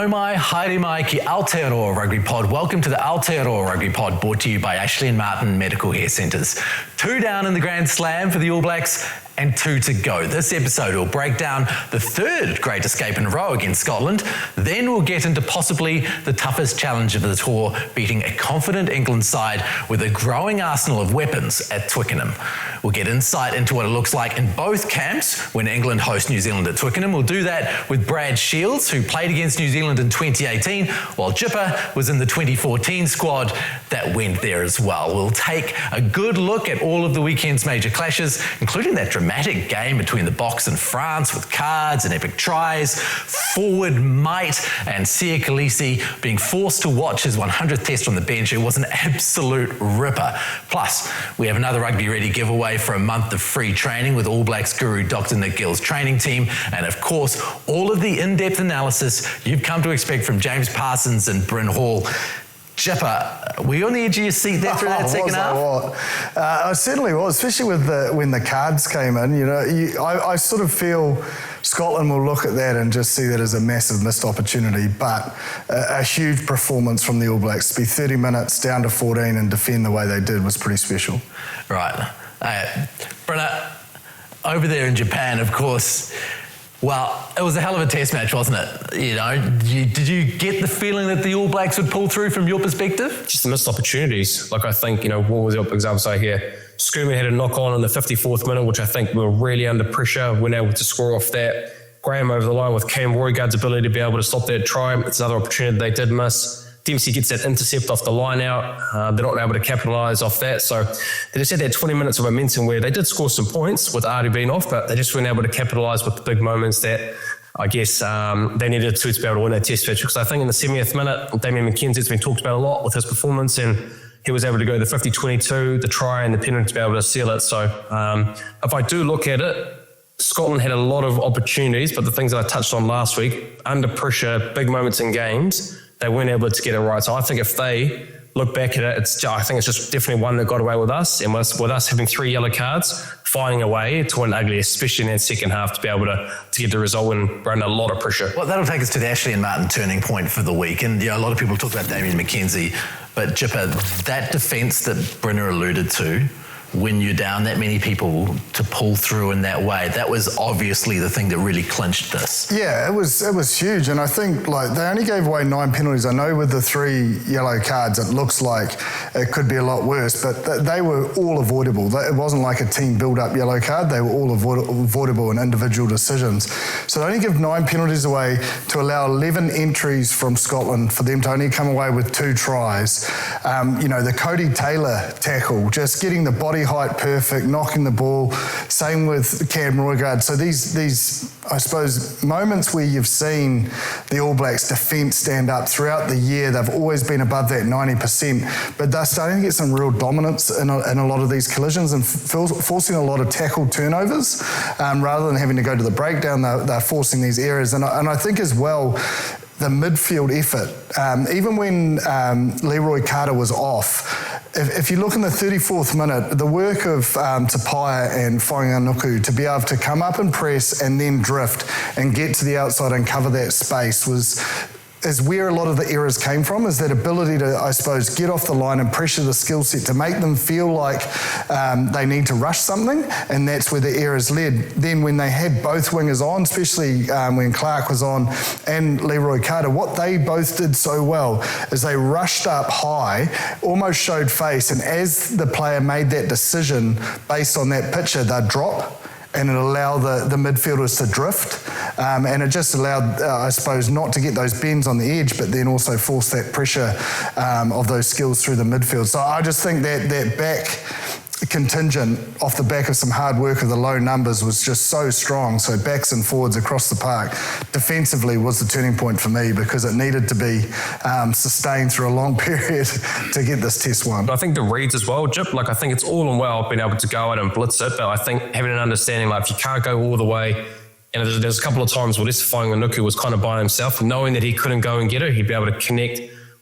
Nau mai, haere mai ki Aotearoa Rugby Pod. Welcome to the Aotearoa Rugby Pod, brought to you by Ashley and Martin Medical Hair Centres. 2 down in the Grand Slam for the All Blacks and 2 to go. This episode will break down the third great escape in a row against Scotland. Then we'll get into possibly the toughest challenge of the tour, beating a confident England side with a growing arsenal of weapons at Twickenham. We'll get insight into what it looks like in both camps when England host New Zealand at Twickenham. We'll do that with Brad Shields, who played against New Zealand in 2018, while Jipper was in the 2014 squad that went there as well. We'll take a good look at all of the weekend's major clashes, including that dramatic game between the Boks and France with cards and epic tries, forward might, and Siya Kolisi being forced to watch his 100th test on the bench. It was an absolute ripper. Plus, we have another Rugby Ready giveaway for a month of free training with All Blacks guru Dr. Nick Gill's training team, and of course, all of the in-depth analysis you've come to expect from James Parsons and Bryn Hall. Jipper, were you on the edge of your seat there through that second half? I certainly was, especially with when the cards came in. I sort of feel Scotland will look at that and just see that as a massive missed opportunity, but a huge performance from the All Blacks. To be 30 minutes down to 14 and defend the way they did was pretty special. Right. Brenna, over there in Japan, of course, well, it was a hell of a test match, wasn't it? Did you get the feeling that the All Blacks would pull through from your perspective? Just the missed opportunities. Like I think, what was the example say here? Scoomy had a knock on in the 54th minute, which I think we were really under pressure, weren't able to score off that. Graham over the line with Cam Roygaard's ability to be able to stop that try. It's another opportunity they did miss. Dempsey gets that intercept off the line out. They're not able to capitalise off that. So they just had that 20 minutes of momentum where they did score some points with Artie being off, but they just weren't able to capitalise with the big moments that I guess they needed to be able to win that test match. Because I think in the 70th minute, Damian McKenzie's been talked about a lot with his performance, and he was able to go the 50-22, the try and the penalty to be able to seal it. So if I do look at it, Scotland had a lot of opportunities, but the things that I touched on last week, under pressure, big moments in games, they weren't able to get it right. So I think if they look back at it, I think it's just definitely one that got away with us. And with us having 3 yellow cards, finding a way to win ugly, especially in that second half, to be able to get the result and run a lot of pressure. Well, that'll take us to the Ashley and Martin turning point for the week. And a lot of people talk about Damian McKenzie, but Jipper, that defence that Brenner alluded to, when you're down that many people to pull through in that way, that was obviously the thing that really clinched this. Yeah, it was huge, and I think they only gave away 9 penalties. I know with the 3 yellow cards, it looks like it could be a lot worse, but they were all avoidable. It wasn't like a team build-up yellow card. They were all avoidable in individual decisions. So they only give 9 penalties away to allow 11 entries from Scotland for them to only come away with 2 tries. The Cody Taylor tackle, just getting the body height perfect, knocking the ball, same with Cam Roygaard. So these I suppose moments where you've seen the All Blacks defence stand up throughout the year, they've always been above that 90%, but they're starting to get some real dominance in a lot of these collisions and forcing a lot of tackle turnovers rather than having to go to the breakdown. They're forcing these errors, and I think as well the midfield effort, even when Leroy Carter was off, if you look in the 34th minute, the work of Tapaya and Fainga'anuku to be able to come up and press and then drift and get to the outside and cover that space is where a lot of the errors came from, is that ability to, I suppose, get off the line and pressure the skill set to make them feel like they need to rush something, and that's where the errors led. Then when they had both wingers on, especially when Clarke was on and Leroy Carter, what they both did so well is they rushed up high, almost showed face, and as the player made that decision based on that picture, they'd drop, and it allowed the midfielders to drift. And it just allowed, I suppose, not to get those bends on the edge, but then also force that pressure of those skills through the midfield. So I just think that back contingent off the back of some hard work of the low numbers was just so strong. So backs and forwards across the park defensively was the turning point for me, because it needed to be sustained through a long period to get this test won. I think the reads as well, Jip, I think it's all in well being able to go out and blitz it, but I think having an understanding, if you can't go all the way, and there's a couple of times where this Fainga'anuku was kind of by himself, knowing that he couldn't go and get it, he'd be able to connect,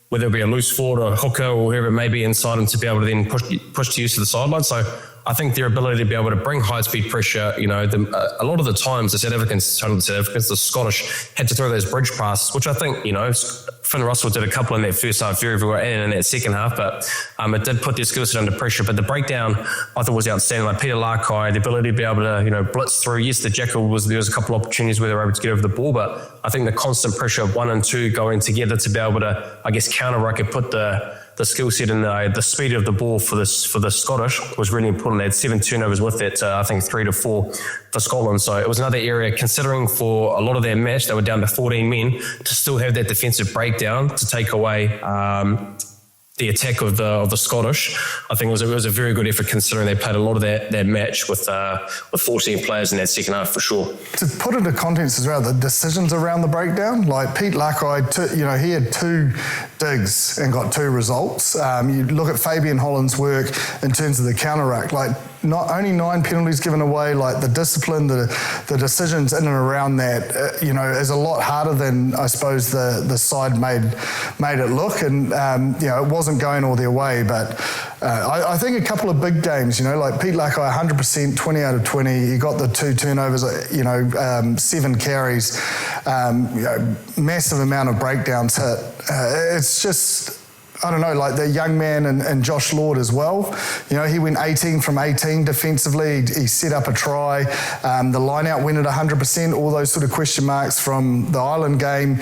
whether it be a loose forward or a hooker or whoever it may be inside him, to be able to then push to use to the sideline. So I think their ability to be able to bring high-speed pressure, a lot of the times the South Africans, the Scottish, had to throw those bridge passes, which I think, Finn Russell did a couple in that first half very, very well, and in that second half, but it did put their skill set under pressure. But the breakdown, I thought, was outstanding. Like Peter Clarke, the ability to be able to, blitz through. Yes, the Jager there was a couple of opportunities where they were able to get over the ball, but I think the constant pressure of 1 and 2 going together to be able to, counter-ruck and put the skill set and the speed of the ball for the Scottish was really important. They had 7 turnovers with that, I think 3 to 4 for Scotland. So it was another area, considering for a lot of their match, they were down to 14 men, to still have that defensive breakdown to take away the attack of the Scottish. I think it was a very good effort, considering they played a lot of that match with 14 players in that second half, for sure. To put into context as well, the decisions around the breakdown, like Pete Clarke, he had 2 digs and got 2 results. You look at Fabian Holland's work in terms of the counter-ruck, like not only 9 penalties given away, like the discipline, the decisions in and around that, is a lot harder than I suppose the side made it look, and it wasn't going all their way. But I think a couple of big games, like Pete Clarke, 100%, 20 out of 20. He got the 2 turnovers, 7 carries, massive amount of breakdowns hit. It's just, I don't know, like the young man and Josh Lord as well. He went 18 from 18 defensively. He set up a try. The line-out went at 100%. All those sort of question marks from the Ireland game,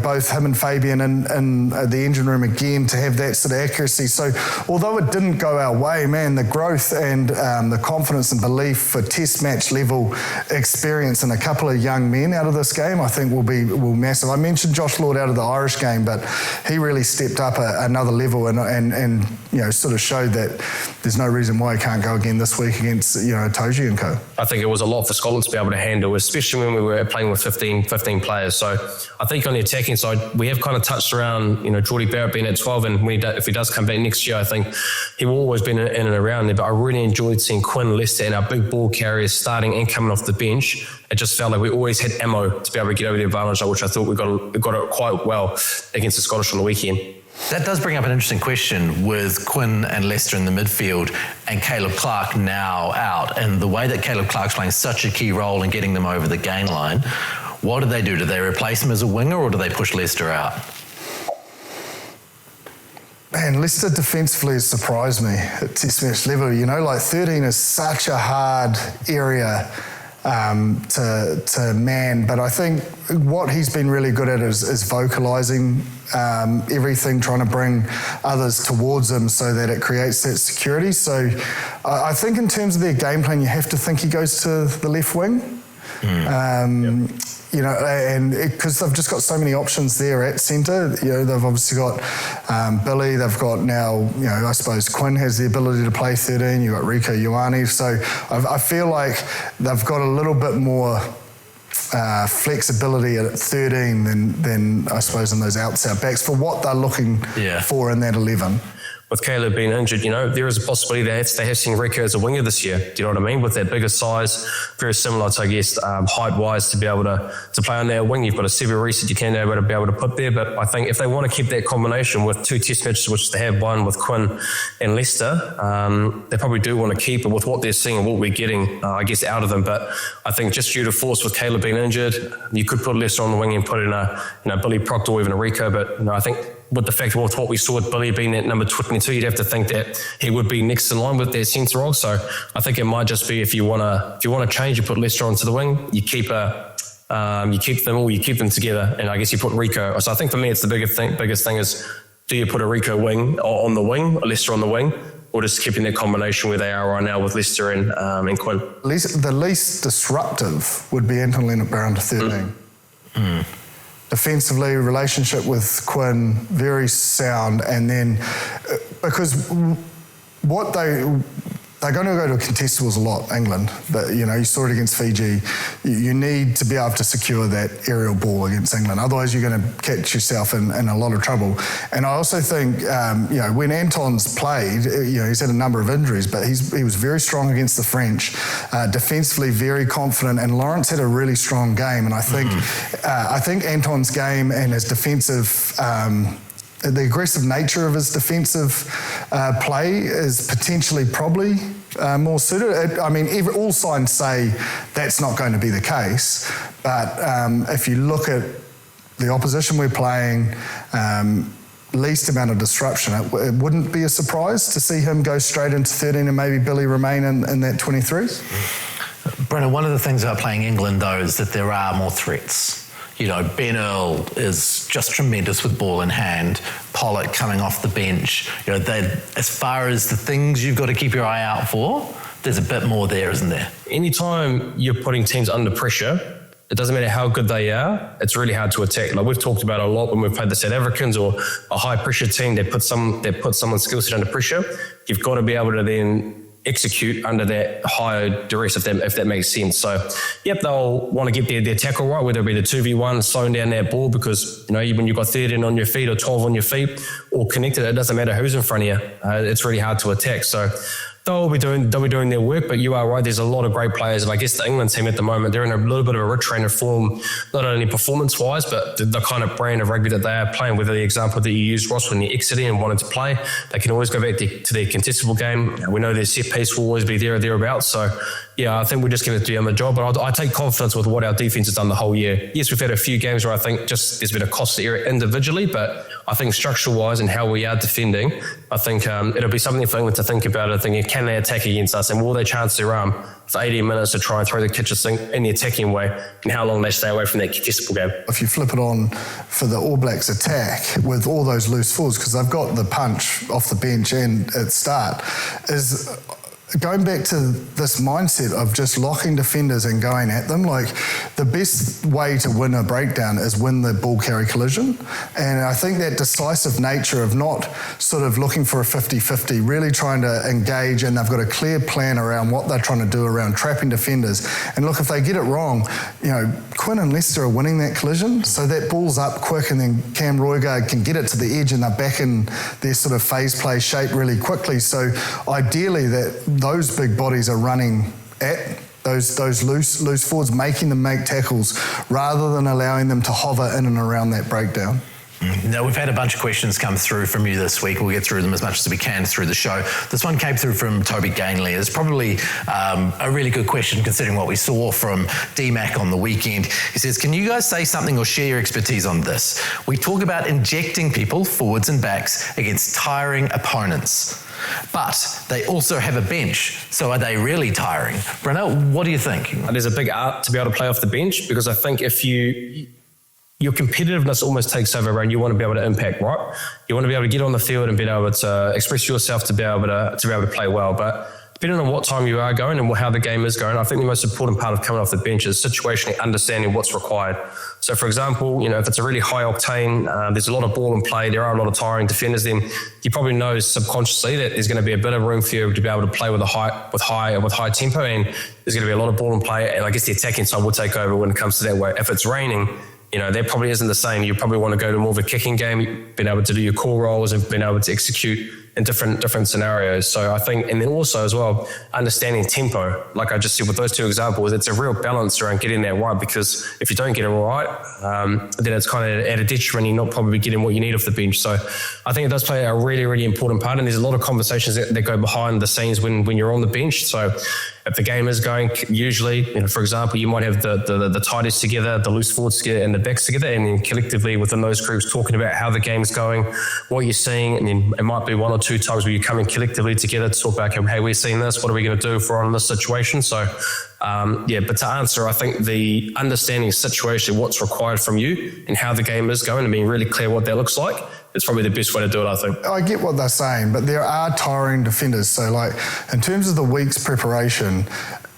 both him and Fabian in the engine room again to have that sort of accuracy. So although it didn't go our way, man, the growth and the confidence and belief for test match level experience and a couple of young men out of this game, I think will massive. I mentioned Josh Lord out of the Irish game, but he really stepped up another level and sort of showed that there's no reason why he can't go again this week against Toji and co. I think it was a lot for Scotland to be able to handle, especially when we were playing with 15 players. So I think on the attacking side, we have kind of touched around Geordie Barrett being at 12, and if he does come back next year, I think he will always be in and around there. But I really enjoyed seeing Quinn, Leicester and our big ball carriers starting and coming off the bench. It just felt like we always had ammo to be able to get over the advantage, which I thought we got it quite well against the Scottish on the weekend. That does bring up an interesting question with Quinn and Leicester in the midfield and Caleb Clarke now out, and the way that Caleb Clarke's playing such a key role in getting them over the gain line. What do they do? Do they replace him as a winger, or do they push Leicester out? Man, Leicester defensively has surprised me at test match level. 13 is such a hard area to man, but I think what he's been really good at is vocalising everything, trying to bring others towards him so that it creates that security. So I think in terms of their game plan, you have to think he goes to the left wing. And because they've just got so many options there at centre. They've obviously got Billy. They've got now, I suppose Quinn has the ability to play 13. You've got Rieko Ioane. So I feel like they've got a little bit more flexibility at 13 than I suppose in those outside backs for what they're looking for in that 11. With Caleb being injured, there is a possibility they have seen Rieko as a winger this year. Do you know what I mean? With that bigger size, very similar to, I guess, height-wise to be able to play on that wing. You've got a Sevu Reece that you can be able to put there. But I think if they want to keep that combination with 2 test matches, which they have one with Quinn and Leicester, they probably do want to keep it with what they're seeing and what we're getting, I guess, out of them. But I think just due to force with Caleb being injured, you could put Leicester on the wing and put in a Billy Proctor or even a Rieko. But I think with the fact of what we saw with Billy being at number 22, you'd have to think that he would be next in line with their centre role. So I think it might just be if you want to change, you put Leicester onto the wing, you keep them together, and I guess you put Rieko. So I think for me, it's the biggest thing is, do you put a Rieko wing on the wing, or Leicester on the wing, or just keeping that combination where they are right now with Leicester and Quinn? The least disruptive would be Anton Lienert-Brown to 13. Defensively, relationship with Quinn, very sound. And then, because what they're going to go to contestables a lot, England. But, you saw it against Fiji. You need to be able to secure that aerial ball against England. Otherwise, you're going to catch yourself in a lot of trouble. And I also think, when Anton's played, he's had a number of injuries, but he was very strong against the French. Defensively, very confident. And Lawrence had a really strong game. And I think Anton's game and his defensive... the aggressive nature of his defensive play is potentially probably more suited. I mean, all signs say that's not going to be the case. But if you look at the opposition we're playing, least amount of disruption, it wouldn't be a surprise to see him go straight into 13 and maybe Billy remain in that 23s. Brennan, one of the things about playing England, though, is that there are more threats. You know, Ben Earl is just tremendous with ball in hand. Pollock coming off the bench. You know, as far as the things you've got to keep your eye out for, there's a bit more there, isn't there? Anytime you're putting teams under pressure, it doesn't matter how good they are, it's really hard to attack. Like we've talked about a lot when we've played the South Africans or a high pressure team that put someone's skill set under pressure. You've got to be able to then execute under that higher duress, if that makes sense. So, yep, they'll want to get their tackle right, whether it be the 2v1, slowing down that ball, because, you know, when you've got 13 on your feet or 12 on your feet or connected, it doesn't matter who's in front of you. It's really hard to attack. So they'll be doing their work, but you are right, there's a lot of great players. And I guess the England team at the moment, they're in a little bit of a rich train of form, not only performance-wise, but the kind of brand of rugby that they are playing. With the example that you used, Ross, when you're exiting and wanted to play, they can always go back to their contestable game. We know their set piece will always be there or thereabouts. So, yeah, I think we're just going to do them a job. But I take confidence with what our defence has done the whole year. Yes, we've had a few games where I think just there's been a costly error individually, but I think structural-wise and how we are defending, I think it'll be something for England to think about. I think, can they attack against us, and will they chance their arm for 18 minutes to try and throw the kitchen sink in the attacking way, and how long they stay away from that contestable game? If you flip it on for the All Blacks attack with all those loose forwards, because they've got the punch off the bench and at start, is going back to this mindset of just locking defenders and going at them. Like, the best way to win a breakdown is win the ball carry collision. And I think that decisive nature of not sort of looking for a 50-50, really trying to engage, and they've got a clear plan around what they're trying to do around trapping defenders. And look, if they get it wrong, you know, Quinn and Leicester are winning that collision, so that ball's up quick, and then Cam Roygaard can get it to the edge, and they're back in their sort of phase play shape really quickly. So ideally that those big bodies are running at those loose forwards, making them make tackles rather than allowing them to hover in and around that breakdown. Now, we've had a bunch of questions come through from you this week. We'll get through them as much as we can through the show. This one came through from Toby Gainley. It's probably a really good question considering what we saw from DMAC on the weekend. He says, can you guys say something or share your expertise on this? We talk about injecting people, forwards and backs, against tiring opponents. But they also have a bench, so are they really tiring? Brenna, what do you think? There's a big art to be able to play off the bench, because I think if your competitiveness almost takes over, and you want to be able to impact, right? You want to be able to get on the field and be able to express yourself to be able to play well. But depending on what time you are going and how the game is going, I think the most important part of coming off the bench is situationally understanding what's required. So, for example, you know, if it's a really high octane, there's a lot of ball in play, there are a lot of tiring defenders, then you probably know subconsciously that there's going to be a bit of room for you to be able to play with high tempo, and there's going to be a lot of ball in play. And I guess the attacking side will take over when it comes to that way. If it's raining, you know, that probably isn't the same. You probably want to go to more of a kicking game, being able to do your core roles and being able to execute in different scenarios. So I think, and then also as well, understanding tempo. Like I just said with those two examples, it's a real balance around getting that right, because if you don't get it right, then it's kind of at a detriment. You're not probably getting what you need off the bench. So I think it does play a really, really important part. And there's a lot of conversations that go behind the scenes when you're on the bench. So if the game is going, usually, you know, for example, you might have the tighties together, the loose forwards together, and the backs together, and then collectively within those groups talking about how the game's going, what you're seeing, and then it might be one or two times where you're coming collectively together to talk about, hey, we're seeing this, what are we going to do if we're on this situation? So, but to answer, I think the understanding situation, what's required from you and how the game is going, and being really clear what that looks like, it's probably the best way to do it, I think. I get what they're saying, but there are tiring defenders. So, like, in terms of the week's preparation,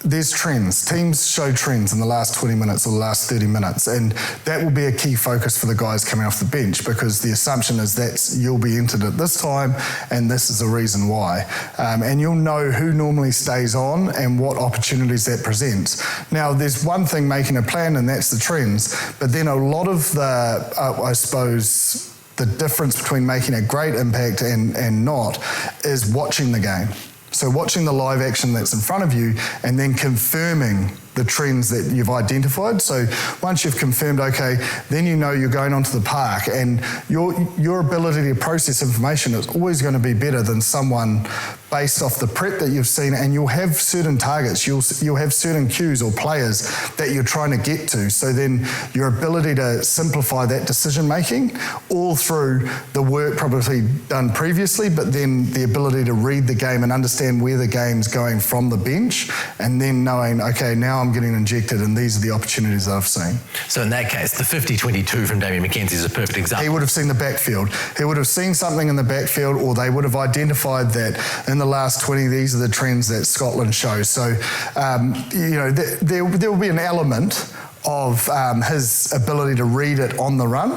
there's trends. Teams show trends in the last 20 minutes or the last 30 minutes, and that will be a key focus for the guys coming off the bench, because the assumption is that you'll be entered at this time, and this is the reason why. And you'll know who normally stays on and what opportunities that presents. Now, there's one thing making a plan, and that's the trends, but then a lot of the, I suppose, the difference between making a great impact and not is watching the game. So watching the live action that's in front of you and then confirming the trends that you've identified. So once you've confirmed, okay, then you know you're going onto the park, and your ability to process information is always going to be better than someone based off the prep that you've seen, and you'll have certain targets, you'll have certain cues or players that you're trying to get to. So then your ability to simplify that decision making all through the work probably done previously, but then the ability to read the game and understand where the game's going from the bench, and then knowing, okay, now I'm getting injected and these are the opportunities that I've seen. So in that case, the 50-22 from Damien McKenzie is a perfect example. He would have seen the backfield. He would have seen something in the backfield, or they would have identified that in the last 20, these are the trends that Scotland shows. So, there will be an element of his ability to read it on the run,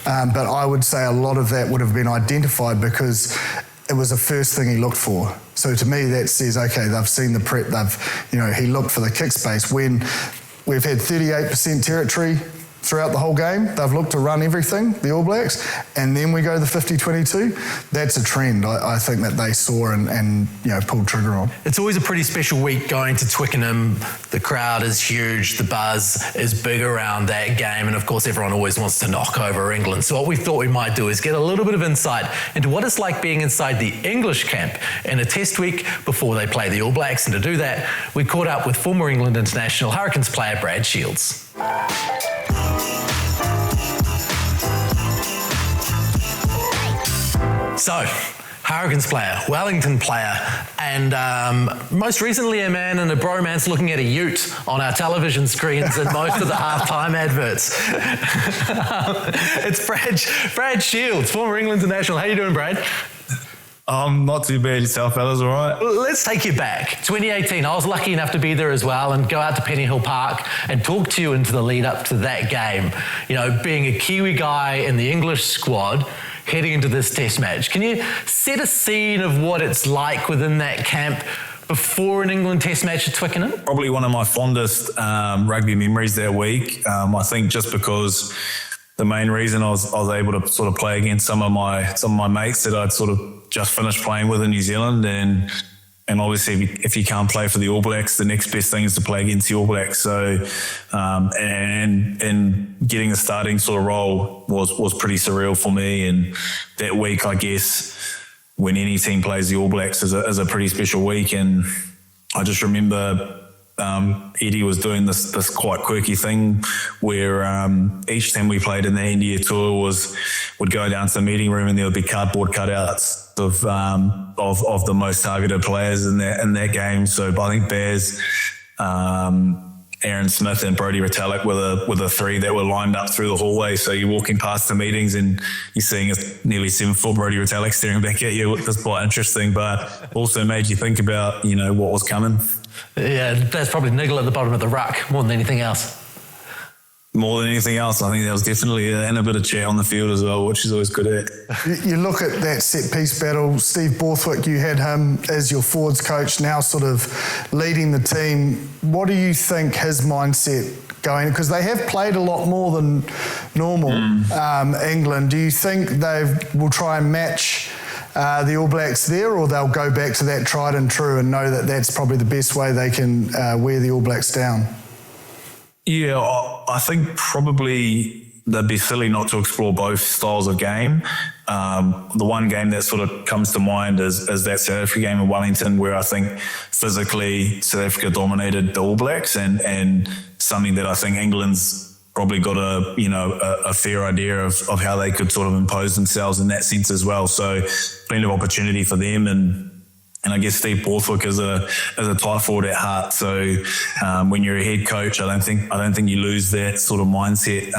but I would say a lot of that would have been identified because it was the first thing he looked for. So to me, that says, okay, they've seen the prep. He looked for the kick space. When we've had 38% territory throughout the whole game, they've looked to run everything, the All Blacks, and then we go to the 50-22. That's a trend I think that they saw and pulled trigger on. It's always a pretty special week going to Twickenham. The crowd is huge, the buzz is big around that game, and of course everyone always wants to knock over England. So what we thought we might do is get a little bit of insight into what it's like being inside the English camp in a test week before they play the All Blacks. And to do that, we caught up with former England international Hurricanes player Brad Shields. So, Hurricanes player, Wellington player, and most recently a man in a bromance looking at a ute on our television screens and most of the halftime adverts. It's Brad Shields, former England international. How you doing, Brad? Not too bad. Yourself, fellas, all right? Let's take you back. 2018, I was lucky enough to be there as well and go out to Penny Hill Park and talk to you into the lead up to that game. Being a Kiwi guy in the English squad, heading into this test match. Can you set a scene of what it's like within that camp before an England test match at Twickenham? Probably one of my fondest rugby memories that week. I think just because the main reason I was able to sort of play against some of my mates that I'd sort of just finished playing with in New Zealand, and obviously if you can't play for the All Blacks, the next best thing is to play against the All Blacks. So, and getting a starting sort of role was pretty surreal for me. And that week, I guess, when any team plays the All Blacks is a pretty special week. And I just remember Eddie was doing this quite quirky thing where each time we played in the India tour would go down to the meeting room and there would be cardboard cutouts of the most targeted players in that game. So I think Baz, Aaron Smith and Brodie Retallick were the three that were lined up through the hallway. So you're walking past the meetings and you're seeing a nearly 7-foot Brodie Retallick staring back at you, which was quite interesting, but also made you think about, what was coming. Yeah, that's probably niggle at the bottom of the ruck more than anything else. More than anything else, I think there was definitely a bit of chat on the field as well, which is always good at. You look at that set-piece battle, Steve Borthwick, you had him as your forwards coach, now sort of leading the team. What do you think his mindset going, because they have played a lot more than normal, England. Do you think they will try and match the All Blacks there, or they'll go back to that tried and true and know that that's probably the best way they can wear the All Blacks down? Yeah, I think probably they'd be silly not to explore both styles of game. The one game that sort of comes to mind is that South Africa game in Wellington, where I think physically South Africa dominated the All Blacks, and something that I think England's probably got a fair idea of how they could sort of impose themselves in that sense as well. So plenty of opportunity for them, and I guess Steve Borthwick is a tight forward at heart. So when you're a head coach, I don't think you lose that sort of mindset.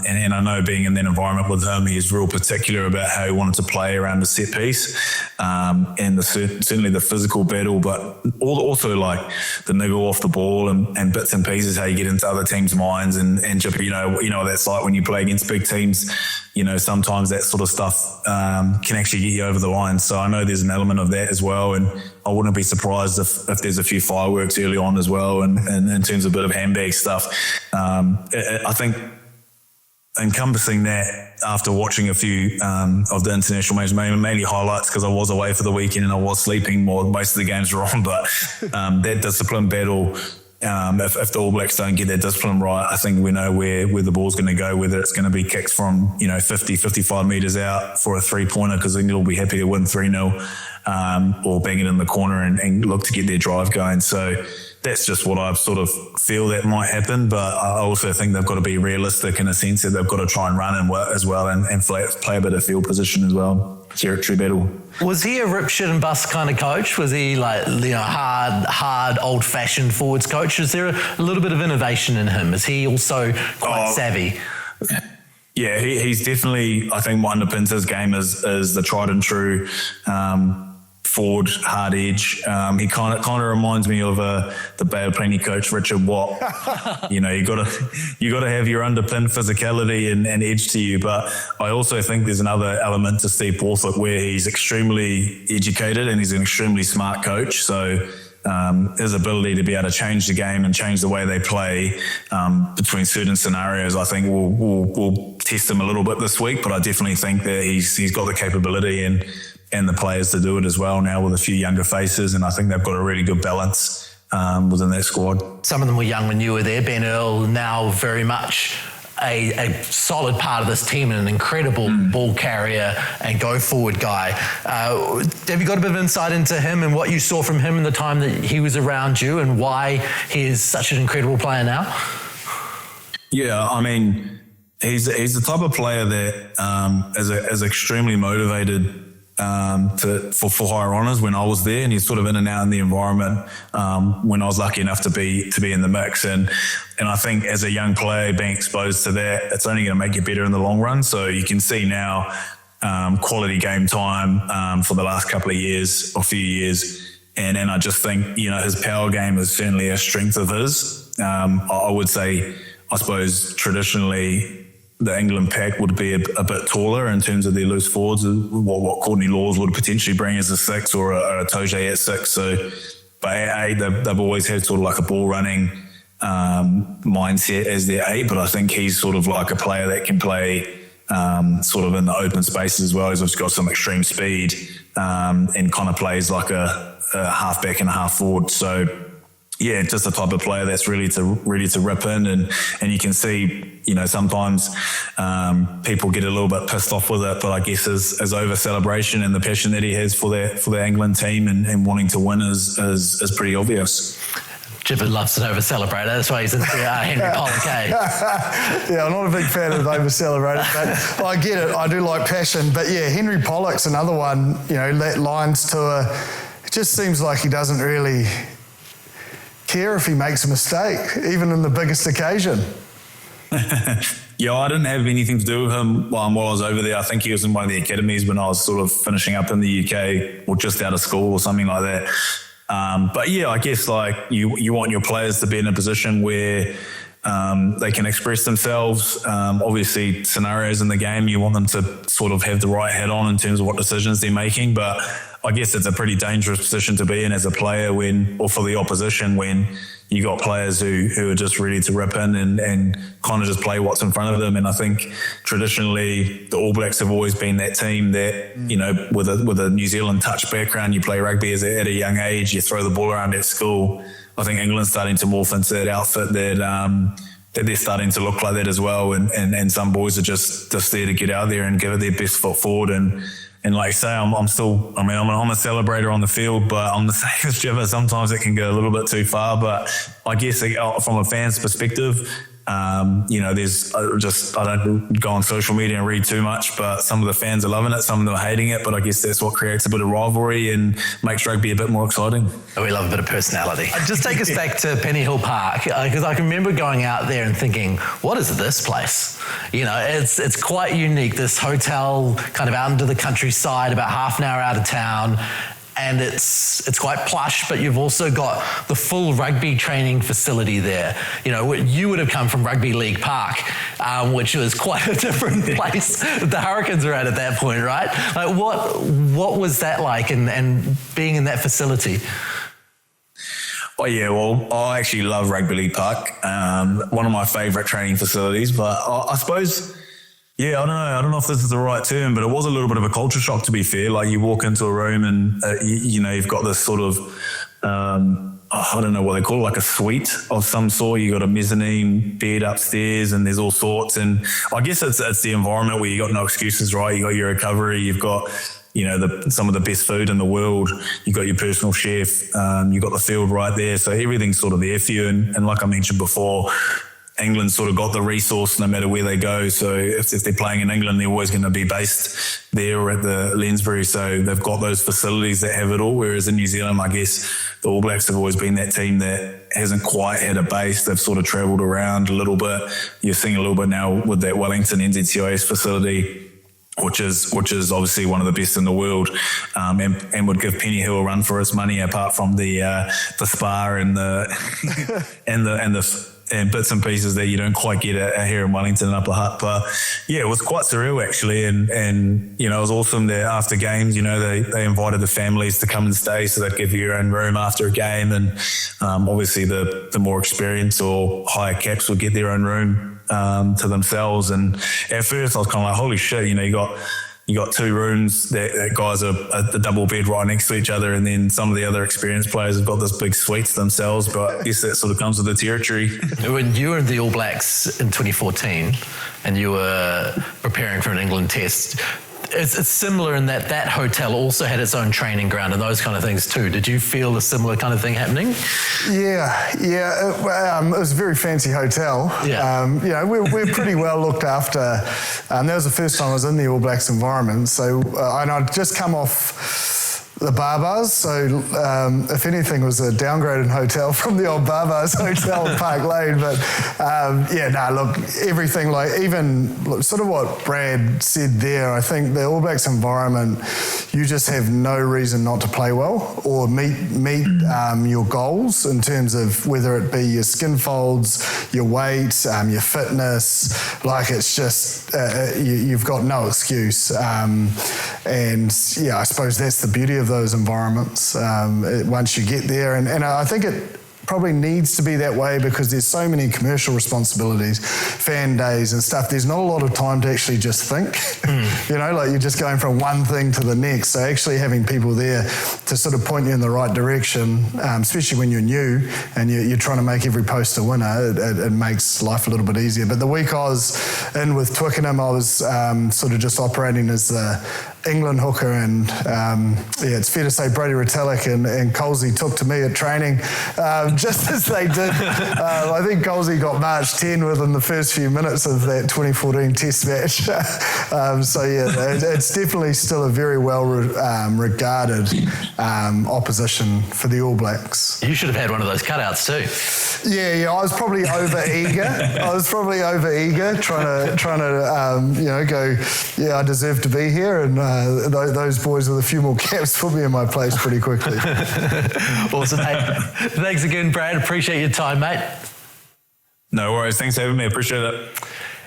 And I know being in that environment with him, he's real particular about how he wanted to play around the set piece, and certainly the physical battle, but also like the niggle off the ball and bits and pieces, how you get into other teams' minds and you know what that's like when you play against big teams. Sometimes that sort of stuff can actually get you over the line. So I know there's an element of that as well, and I wouldn't be surprised if there's a few fireworks early on as well, and in terms of a bit of handbag stuff. I think encompassing that after watching a few of the international matches, mainly highlights because I was away for the weekend and I was sleeping more. Most of the games were on, but that discipline battle if the All Blacks don't get their discipline right, I think we know where the ball's going to go, whether it's going to be kicks from 50, 55 metres out for a 3-pointer, because then they'll be happy to win 3-0, or bang it in the corner and look to get their drive going. So that's just what I sort of feel that might happen, but I also think they've got to be realistic in a sense that they've got to try and run and work as well, and play a bit of field position as well. Territory battle. Was he a rip, shit and bust kind of coach? Was he like, hard, old-fashioned forwards coach? Is there a little bit of innovation in him? Is he also quite savvy? Yeah, he's definitely, I think what underpins his game is the tried and true forward, hard edge. He kind of reminds me of the Bay of Plenty coach Richard Watt. You got to have your underpin physicality and edge to you. But I also think there's another element to Steve Borthwick where he's extremely educated and he's an extremely smart coach. So his ability to be able to change the game and change the way they play between certain scenarios, I think will test him a little bit this week. But I definitely think that he's got the capability and the players to do it as well now with a few younger faces, and I think they've got a really good balance within that squad. Some of them were young when you were there. Ben Earl, now very much a solid part of this team and an incredible ball carrier and go-forward guy. Have you got a bit of insight into him and what you saw from him in the time that he was around you and why he is such an incredible player now? Yeah, I mean, he's the type of player that is extremely motivated for higher honours when I was there, and he's sort of in and out in the environment when I was lucky enough to be in the mix, and I think as a young player being exposed to that, it's only going to make you better in the long run. So you can see now quality game time for the last couple of years or few years, and I just think his power game is certainly a strength of his. I would say, I suppose traditionally the England pack would be a bit taller in terms of their loose forwards, what Courtney Laws would potentially bring as a 6 or a Toje at 6. So, but they've always had sort of like a ball running mindset as their 8, but I think he's sort of like a player that can play sort of in the open spaces as well. He's also got some extreme speed and kind of plays like a half-back and a half-forward. So, yeah, just the type of player that's ready to rip in, and you can see, sometimes people get a little bit pissed off with it, but I guess his over celebration and the passion that he has for the England team and wanting to win is pretty obvious. Gibbon loves to over-celebrate. That's why he's into Henry Pollock. Yeah, I'm not a big fan of over-celebrating, but I get it. I do like passion. But yeah, Henry Pollock's another one, that Lions tour, it just seems like he doesn't really care if he makes a mistake, even in the biggest occasion. Yeah, I didn't have anything to do with him while I was over there. I think he was in one of the academies when I was sort of finishing up in the UK or just out of school or something like that. But yeah, I guess like you want your players to be in a position where they can express themselves. Obviously, scenarios in the game, you want them to sort of have the right hat on in terms of what decisions they're making. But I guess it's a pretty dangerous position to be in as a player or for the opposition when you got players who are just ready to rip in and kind of just play what's in front of them. And I think traditionally the All Blacks have always been that team that, with a New Zealand touch background, you play rugby at a young age, you throw the ball around at school. I think England's starting to morph into that outfit that they're starting to look like that as well. And some boys are just there to get out there and give it their best foot forward. And like I say, I'm a celebrator on the field, but I'm the same as Jager. Sometimes it can go a little bit too far. But I guess from a fan's perspective, there's I don't go on social media and read too much, but some of the fans are loving it, some of them are hating it. But I guess that's what creates a bit of rivalry and makes rugby a bit more exciting. We love a bit of personality. Just take us back to Penny Hill Park, because I can remember going out there and thinking, what is this place? It's quite unique. This hotel kind of out into the countryside, about half an hour out of town. And it's quite plush, but you've also got the full rugby training facility there. You would have come from Rugby League Park, which was quite a different place that the Hurricanes were at that point, right? Like, what was that like, and being in that facility? Oh yeah, well, I actually love Rugby League Park. One of my favourite training facilities, but I suppose. Yeah, I don't know if this is the right term, but it was a little bit of a culture shock, to be fair. Like, you walk into a room and, you've got this sort of I don't know what they call it, like a suite of some sort. You got a mezzanine bed upstairs, and there's all sorts. And I guess it's the environment where you got no excuses, right? You got your recovery, you've got, some of the best food in the world. You got your personal chef, you got the field right there. So everything's sort of there for you. And like I mentioned before, England sort of got the resource no matter where they go. So if they're playing in England, they're always going to be based there or at the Lensbury. So they've got those facilities that have it all. Whereas in New Zealand, I guess the All Blacks have always been that team that hasn't quite had a base. They've sort of travelled around a little bit. You're seeing a little bit now with that Wellington NZCIS facility, which is obviously one of the best in the world, and would give Penny Hill a run for its money, apart from the spa and the and bits and pieces that you don't quite get here in Wellington and Upper Hutt. But yeah, it was quite surreal actually, and it was awesome that after games, they invited the families to come and stay, so they'd give you your own room after a game, and obviously the more experienced or higher caps would get their own room to themselves. And at first I was kind of like, holy shit, you got two rooms that guys are a double bed right next to each other, and then some of the other experienced players have got this big suites themselves. But I guess that sort of comes with the territory. When you were in the All Blacks in 2014 and you were preparing for an England test, it's similar in that hotel also had its own training ground and those kind of things too. Did you feel a similar kind of thing happening? Yeah. It was a very fancy hotel. Yeah. We're pretty well looked after. That was the first time I was in the All Blacks environment. So, and I'd just come off the Barbars, so if anything, it was a downgraded hotel from the old Barbars Hotel in Park Lane. But look, everything, like even sort of what Brad said there, I think the All Blacks environment, you just have no reason not to play well or meet your goals in terms of whether it be your skin folds, your weight, your fitness. Like, it's just you've got no excuse. And I suppose that's the beauty of those environments once you get there. And I think it probably needs to be that way because there's so many commercial responsibilities, fan days and stuff. There's not a lot of time to actually just think. Like you're just going from one thing to the next. So actually having people there to sort of point you in the right direction, especially when you're new and you're trying to make every post a winner, it makes life a little bit easier. But the week I was in with Twickenham, I was sort of just operating as the England hooker, and it's fair to say Brody Retallick and Kolisi took to me at training just as they did. I think Kolisi got March 10 within the first few minutes of that 2014 Test match. It's definitely still a very well regarded opposition for the All Blacks. You should have had one of those cutouts too. Yeah, I was probably over eager. Trying to go. I deserve to be here, and those boys with a few more caps put me in my place pretty quickly. Awesome, mate. Thanks again, Brad. Appreciate your time, mate. No worries. Thanks for having me. Appreciate it.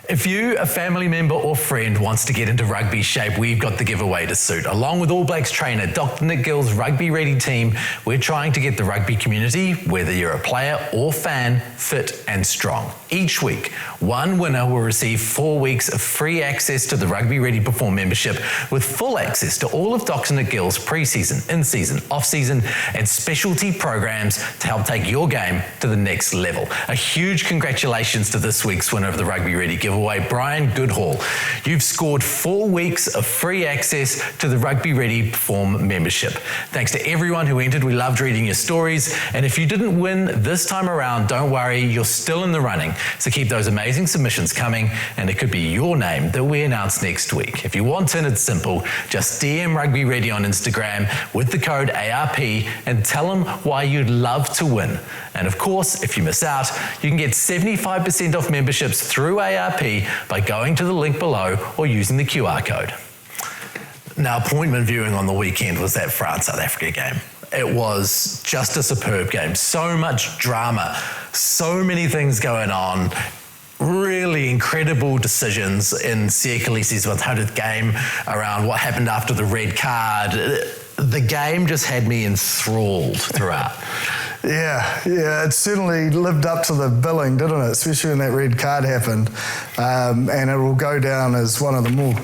If you, a family member or friend, wants to get into rugby shape, we've got the giveaway to suit. Along with All Blacks trainer Dr. Nick Gill's Rugby Ready team, we're trying to get the rugby community, whether you're a player or fan, fit and strong. Each week, one winner will receive 4 weeks of free access to the Rugby Ready Perform membership with full access to all of Dr. Nick Gill's pre-season, in-season, off-season and specialty programs to help take your game to the next level. A huge congratulations to this week's winner of the Rugby Ready giveaway, Brian Goodhall. You've scored 4 weeks of free access to the Rugby Ready Perform membership. Thanks to everyone who entered. We loved reading your stories. And if you didn't win this time around, don't worry, you're still in the running. So keep those amazing submissions coming, and it could be your name that we announce next week. If you want in, it's simple. Just DM Rugby Ready on Instagram with the code ARP and tell them why you'd love to win. And of course, if you miss out, you can get 75% off memberships through ARP by going to the link below or using the QR code. Now, appointment viewing on the weekend was that France-South Africa game. It was just a superb game. So much drama, so many things going on, really incredible decisions in Siya Kolisi's 100th game around what happened after the red card. The game just had me enthralled throughout. Yeah, it certainly lived up to the billing, didn't it? Especially when that red card happened. And it will go down as one of the more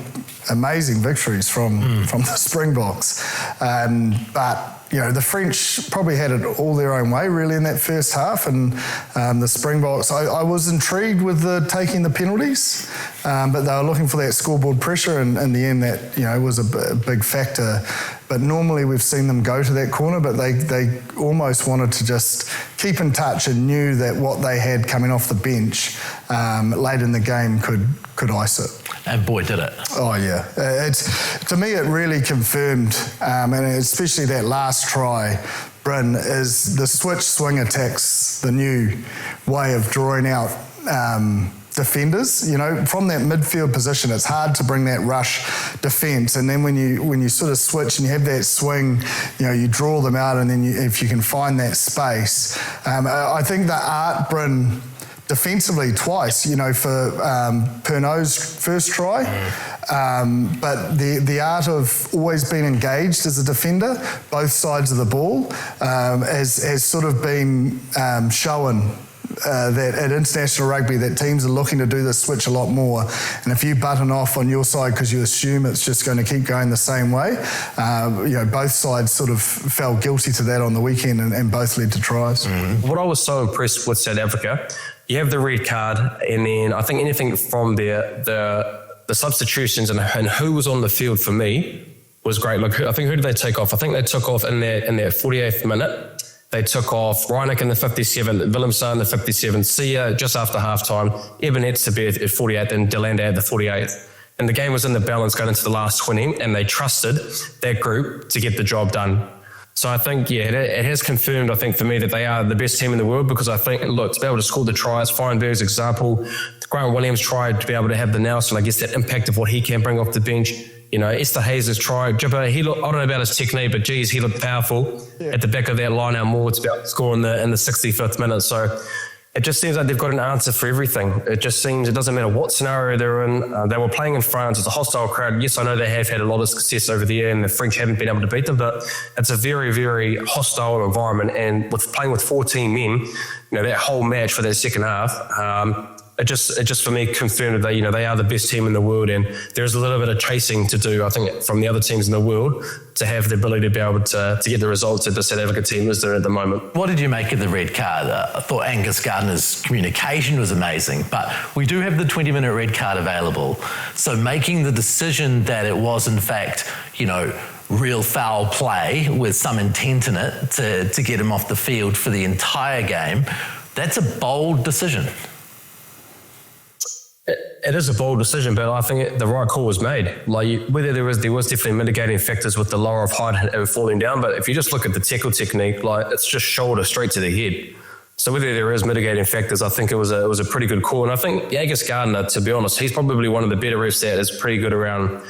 amazing victories from the Springboks. But the French probably had it all their own way, really, in that first half. And the Springboks, I was intrigued with taking the penalties, but they were looking for that scoreboard pressure, and in the end, that was a big factor. But normally we've seen them go to that corner, but they almost wanted to just keep in touch and knew that what they had coming off the bench late in the game could ice it. And boy, did it. Oh, yeah. To me, it really confirmed, and especially that last try, Bryn, is the switch swing attacks, the new way of drawing out defenders. From that midfield position, it's hard to bring that rush defence, and then when you sort of switch and you have that swing, you draw them out, and then if you can find that space, I think the ARP, Bryn, defensively twice, for Pernod's first try. But the art of always being engaged as a defender, both sides of the ball, has sort of been shown that at international rugby that teams are looking to do this switch a lot more. And if you button off on your side because you assume it's just going to keep going the same way, both sides sort of fell guilty to that on the weekend, and both led to tries. What I was so impressed with South Africa, you have the red card, and then I think anything from there, the substitutions and who was on the field for me was great. Look, I think who did they take off? I think they took off in their 48th minute. They took off Reinek in the 57th, Willemse in the 57th, Siya just after halftime, Eben Etzebeth at 48th, and Delanda at the 48th. And the game was in the balance going into the last 20, and they trusted that group to get the job done. So I think, it has confirmed, I think, for me that they are the best team in the world, because I think, look, to be able to score the tries, Feinberg's example, Grant Williams tried to be able to have the Nelson, I guess that impact of what he can bring off the bench. Esther Hayes' try, Jibber, I don't know about his technique, but geez, he looked powerful at the back of that line out more to be able to score in the 65th minute. So it just seems like they've got an answer for everything. It just seems it doesn't matter what scenario they're in. They were playing in France. It's a hostile crowd. Yes, I know they have had a lot of success over the year and the French haven't been able to beat them, but it's a very, very hostile environment. And with playing with 14 men, that whole match for that second half, it just for me confirmed that they are the best team in the world, and there's a little bit of chasing to do, I think, from the other teams in the world to have the ability to be able to get the results that the South Africa team is doing at the moment. What did you make of the red card? I thought Angus Gardner's communication was amazing, but we do have the 20-minute red card available. So making the decision that it was, in fact, real foul play with some intent in it to get him off the field for the entire game, that's a bold decision. It is a bold decision, but I think the right call was made. Whether there was definitely mitigating factors with the lower of height and falling down, but if you just look at the tackle technique, it's just shoulder straight to the head. So whether there is mitigating factors, I think it was a pretty good call. And I think Jager Gardner, to be honest, he's probably one of the better refs that is pretty good around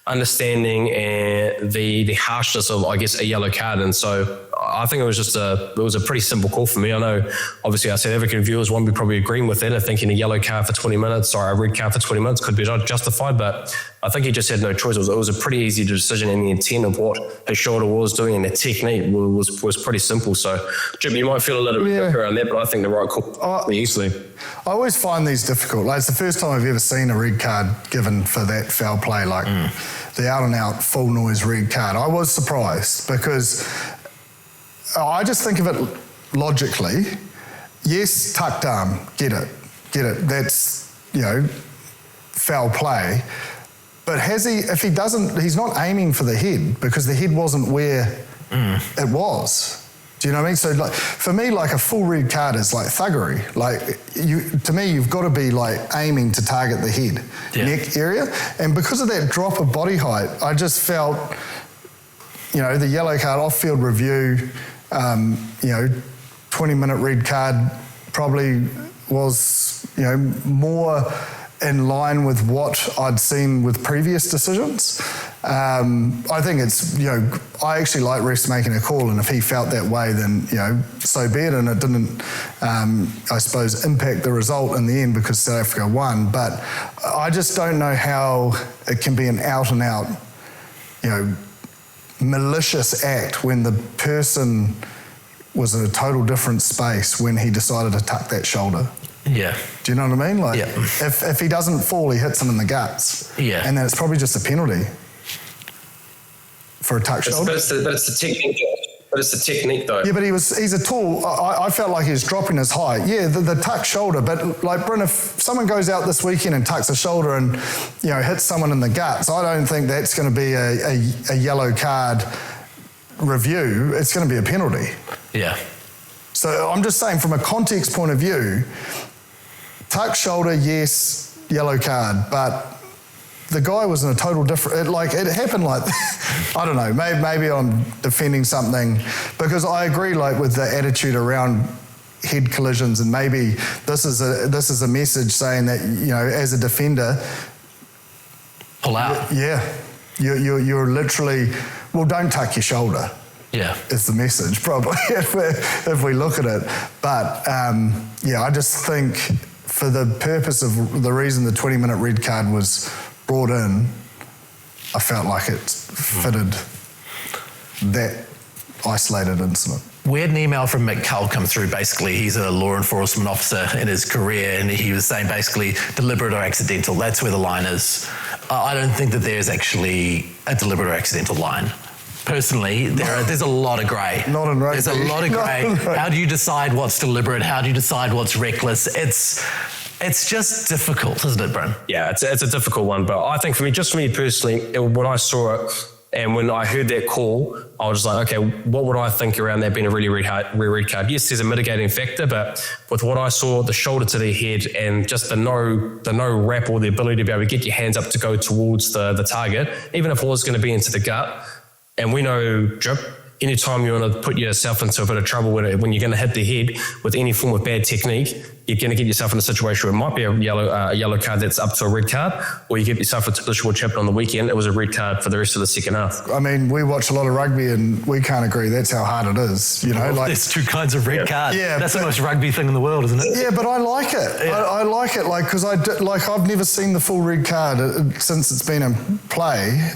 understanding the harshness of, I guess, a yellow card. And so I think it was a pretty simple call for me. I know, obviously, our South African viewers won't be probably agreeing with that and thinking a yellow card for 20 minutes or a red card for 20 minutes could be justified, but I think he just had no choice. It was a pretty easy decision, and the intent of what his shoulder was doing and the technique was pretty simple. So, Jim, you might feel a little bit quicker around that, but I think the right call easily. I always find these difficult. It's the first time I've ever seen a red card given for that foul play, the out-and-out full noise red card. I was surprised because I just think of it logically. Yes, tucked arm, get it. That's, foul play. But if he doesn't, he's not aiming for the head because the head wasn't where it was. Do you know what I mean? So for me, a full red card is thuggery. To me, you've got to be aiming to target the head, neck area. And because of that drop of body height, I just felt, the yellow card off-field review, 20-minute red card probably was, more in line with what I'd seen with previous decisions. I think it's, I actually like refs making a call, and if he felt that way, then, so be it. And it didn't, I suppose, impact the result in the end because South Africa won. But I just don't know how it can be an out-and-out, malicious act when the person was in a total different space when he decided to tuck that shoulder. Yeah. Do you know what I mean? Like, Yeah. if he doesn't fall, he hits him in the guts. Yeah. And then it's probably just a penalty for a tuck shoulder. But it's the technique. But it's the technique, though. Yeah, but he's a tall. I felt like he was dropping his height. Yeah, the tuck shoulder. But like, Bryn, if someone goes out this weekend and tucks a shoulder and hits someone in the guts, I don't think that's going to be a yellow card review. It's going to be a penalty. Yeah. So I'm just saying, from a context point of view, tuck shoulder, yes, yellow card, but the guy was in a total different, it happened like, I don't know, maybe I'm defending something, because I agree with the attitude around head collisions, and maybe this is a message saying that, as a defender, Pull out. Yeah, you're literally, well, don't tuck your shoulder. Yeah. Is the message, probably, if we look at it. But, I just think for the purpose of the reason the 20-minute red card was brought in, I felt like it fitted that isolated incident. We had an email from McCaw come through. Basically, he's a law enforcement officer in his career, and he was saying basically deliberate or accidental. That's where the line is. I don't think that there's actually a deliberate or accidental line. Personally, there's a lot of grey. Not in rugby. There's a lot of grey. How do you decide what's deliberate? How do you decide what's reckless? It's just difficult, isn't it, Bryn? Yeah, it's a difficult one. But I think for me personally, when I saw it and when I heard that call, I was just like, okay, what would I think around that being a really red card? Yes, there's a mitigating factor, but with what I saw, the shoulder to the head and just the no wrap, or the ability to be able to get your hands up to go towards the target, even if it was going to be into the gut. And we know, Drip, anytime you want to put yourself into a bit of trouble when you're going to hit the head with any form of bad technique, you're going to get yourself in a situation where it might be a yellow card that's up to a red card, or you get yourself into the Untitled Chapter on the weekend, it was a red card for the rest of the second half. I mean, we watch a lot of rugby and we can't agree that's how hard it is, There's two kinds of red cards. Yeah, that's the most rugby thing in the world, isn't it? Yeah, but I like it. Yeah. I like it, because I've never seen the full red card since it's been in play.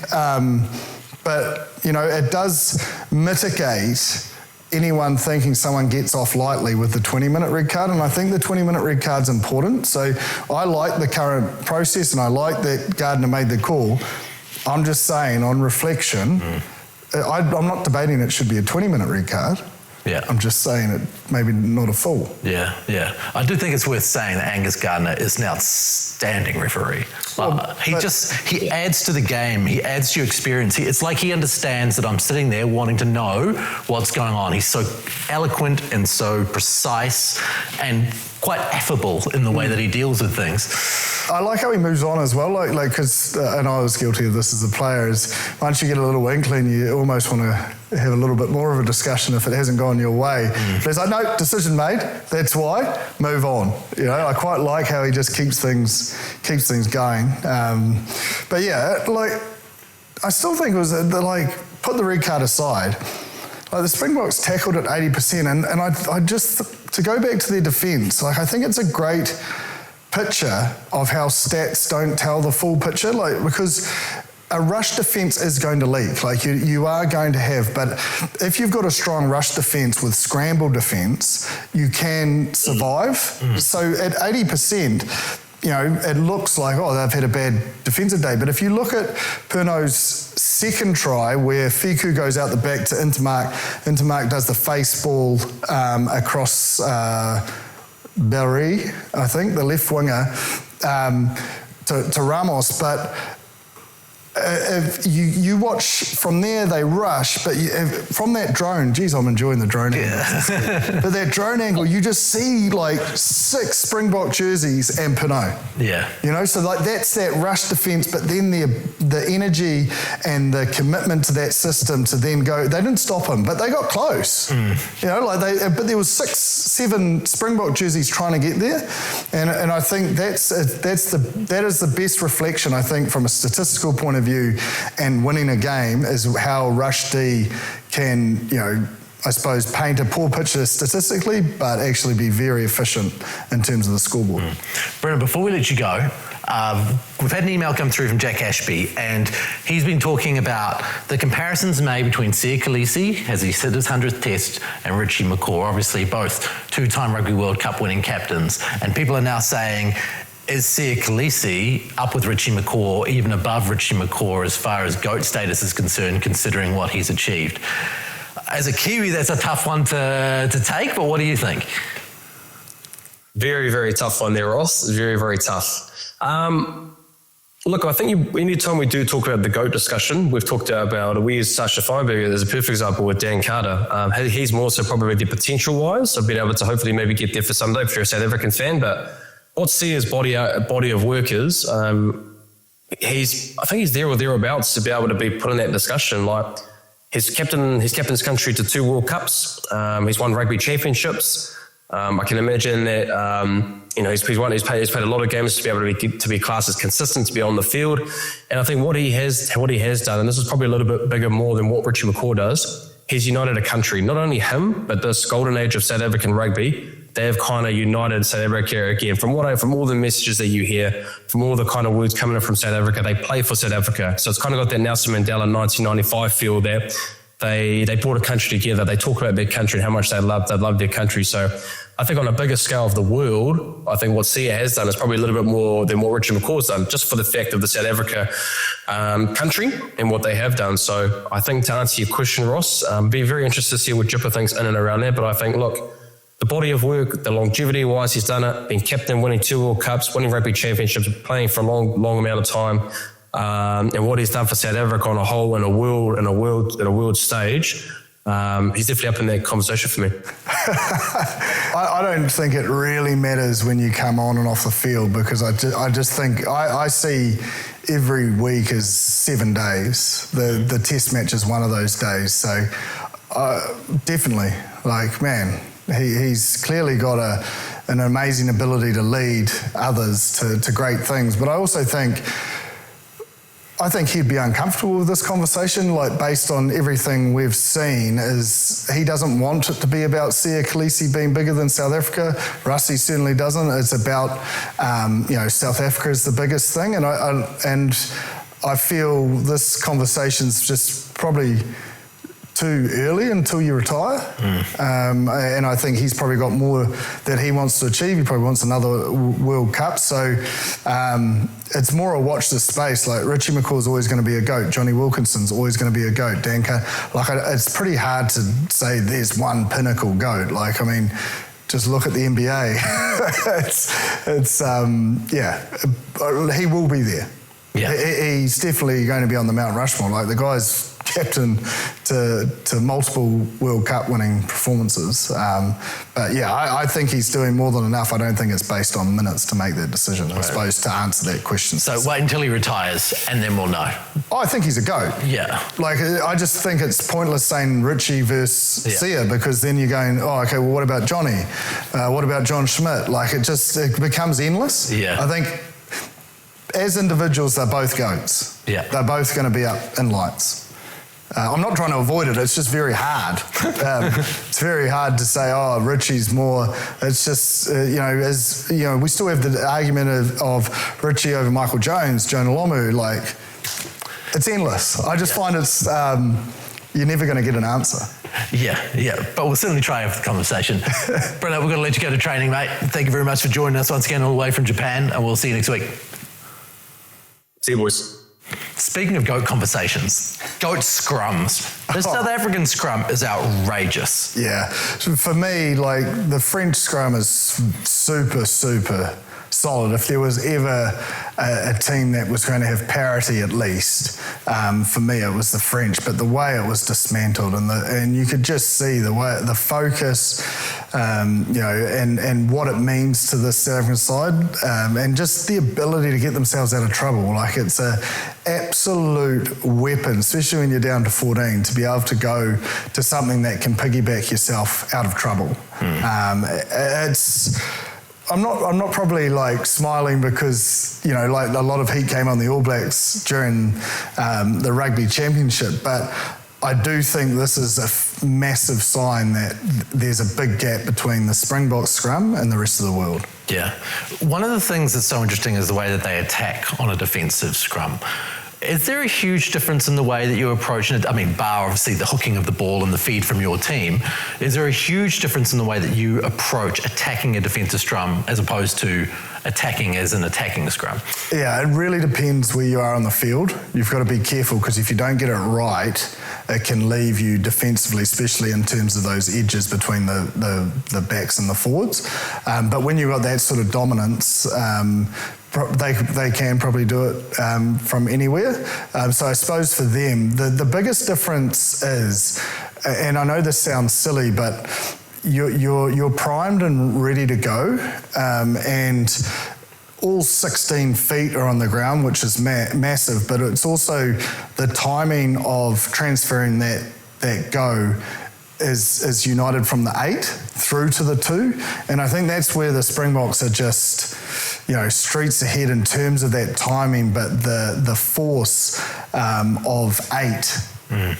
But, it does mitigate anyone thinking someone gets off lightly with the 20-minute red card, and I think the 20-minute red card's important. So I like the current process, and I like that Gardner made the call. I'm just saying, on reflection, I'm not debating it should be a 20-minute red card. Yeah. I'm just saying it maybe not a full. Yeah. I do think it's worth saying that Angus Gardner is an outstanding referee. He adds to the game. He adds to your experience. It's like he understands that I'm sitting there wanting to know what's going on. He's so eloquent and so precise and quite affable in the way that he deals with things. I like how he moves on as well, because, and I was guilty of this as a player, is once you get a little inkling, you almost want to have a little bit more of a discussion if it hasn't gone your way. But it's like, no, decision made, that's why, move on. I quite like how he just keeps things going. But yeah, I still think it was, put the red card aside, the Springboks tackled at 80%, and I just, to go back to their defence, I think it's a great picture of how stats don't tell the full picture, because a rush defence is going to leak, you are going to have, but if you've got a strong rush defence with scramble defence, you can survive. So at 80%, it looks like, they've had a bad defensive day. But if you look at Pernod's second try, where Fiku goes out the back to Intermark does the face ball across Barry, I think, the left winger, to Ramos. But if you watch from there, they rush, but from that drone, geez, I'm enjoying the drone angle. But that drone angle, you just see 6 Springbok jerseys and Pernod. Yeah. So that's that rush defence, but then the energy and the commitment to that system to then go, they didn't stop him, but they got close. But there was 6-7 Springbok jerseys trying to get there, and I think that is the best reflection, I think, from a statistical point of view and winning a game, is how rush D can, I suppose, paint a poor picture statistically, but actually be very efficient in terms of the scoreboard. Brendan, before we let you go, we've had an email come through from Jack Ashby, and he's been talking about the comparisons made between Siya Kolisi, as he said his 100th test, and Richie McCaw, obviously both two-time Rugby World Cup winning captains. And people are now saying, is Siya Kolisi up with Richie McCaw, even above Richie McCaw as far as GOAT status is concerned, considering what he's achieved? As a Kiwi, that's a tough one to take, but what do you think? Very, very tough one there, Ross. Very, very tough. Look, I think anytime we do talk about the GOAT discussion, we've talked about, we use Sasha Feinberg as a perfect example with Dan Carter. He's more so probably the potential-wise, so being able to hopefully maybe get there for someday if you're a South African fan, but what Sia's body of work is, I think he's there or thereabouts to be able to be put in that discussion. Like, he's captained his country to 2 World Cups. He's won rugby championships. I can imagine that he's played a lot of games to be able to be classed as consistent, to be on the field. And I think what he has done, and this is probably a little bit bigger more than what Richie McCaw does, he's united a country. Not only him, but this golden age of South African rugby. They have kind of united South Africa again. From all the messages that you hear, from all the kind of words coming in from South Africa, they play for South Africa. So it's kind of got that Nelson Mandela 1995 feel there. They brought a country together. They talk about their country and how much they love their country. So I think on a bigger scale of the world, I think what Siya has done is probably a little bit more than what Richie McCaw's done, just for the fact of the South Africa country and what they have done. So I think to answer your question, Ross, be very interested to see what Jipper thinks in and around there. But I think, look, the body of work, the longevity-wise, he's done it, been captain, winning 2 World Cups, winning rugby championships, playing for a long amount of time. And what he's done for South Africa on a whole in a world stage, he's definitely up in that conversation for me. I don't think it really matters when you come on and off the field, because I just think I see every week as 7 days. The test match is one of those days. So definitely, like, man, he's clearly got an amazing ability to lead others to great things. But I also think he'd be uncomfortable with this conversation, like, based on everything we've seen, is he doesn't want it to be about Siya Kolisi being bigger than South Africa. Rusty certainly doesn't. It's about, South Africa is the biggest thing. And I feel this conversation's just probably too early until you retire. And I think he's probably got more that he wants to achieve. He probably wants another World Cup. So it's more a watch this space. Like, Richie McCaw's always going to be a GOAT. Johnny Wilkinson's always going to be a GOAT. Danka, it's pretty hard to say there's one pinnacle GOAT. Like, I mean, just look at the NBA. He will be there. Yeah. He's definitely going to be on the Mount Rushmore. Like, the guy's captain to multiple World Cup winning performances. But yeah, I think he's doing more than enough. I don't think it's based on minutes to make that decision, I suppose, to answer that question. So wait until he retires and then we'll know. I think he's a GOAT. Yeah. Like, I just think it's pointless saying Richie versus Siya, because then you're going, oh, okay, well, what about Johnny? What about John Schmidt? Like, it becomes endless. Yeah. I think as individuals, they're both GOATs. Yeah. They're both going to be up in lights. I'm not trying to avoid it. It's just very hard. It's very hard to say, oh, Richie's more. It's just, we still have the argument of Richie over Michael Jones, Jonah Lomu. Like, it's endless. I just find it's, you're never going to get an answer. Yeah. But we'll certainly try and have the conversation. Brendan, we're going to let you go to training, mate. Thank you very much for joining us once again all the way from Japan, and we'll see you next week. See you, boys. Speaking of GOAT conversations, GOAT scrums. The South African scrum is outrageous. Yeah. So for me, like, the French scrum is super, super solid. If there was ever a team that was going to have parity, at least, for me it was the French. But the way it was dismantled, and you could just see the way, the focus, and what it means to the South African side, and just the ability to get themselves out of trouble. Like, it's a absolute weapon, especially when you're down to 14, to be able to go to something that can piggyback yourself out of trouble. I'm not probably like smiling because, like, a lot of heat came on the All Blacks during the rugby championship, but I do think this is massive sign that there's a big gap between the Springboks scrum and the rest of the world. Yeah. One of the things that's so interesting is the way that they attack on a defensive scrum. Is there a huge difference in the way that you're approaching it? I mean, bar obviously the hooking of the ball and the feed from your team. Is there a huge difference in the way that you approach attacking a defensive scrum as opposed to attacking as an attacking scrum? Yeah, it really depends where you are on the field. You've got to be careful because if you don't get it right, it can leave you defensively, especially in terms of those edges between the backs and the forwards. But when you've got that sort of dominance, they can probably do it from anywhere. So I suppose for them, the biggest difference is, and I know this sounds silly, but you're primed and ready to go, and all 16 feet are on the ground, which is massive, but it's also the timing of transferring that go is united from the 8 through to the 2. And I think that's where the Springboks are just, streets ahead in terms of that timing, but the force of 8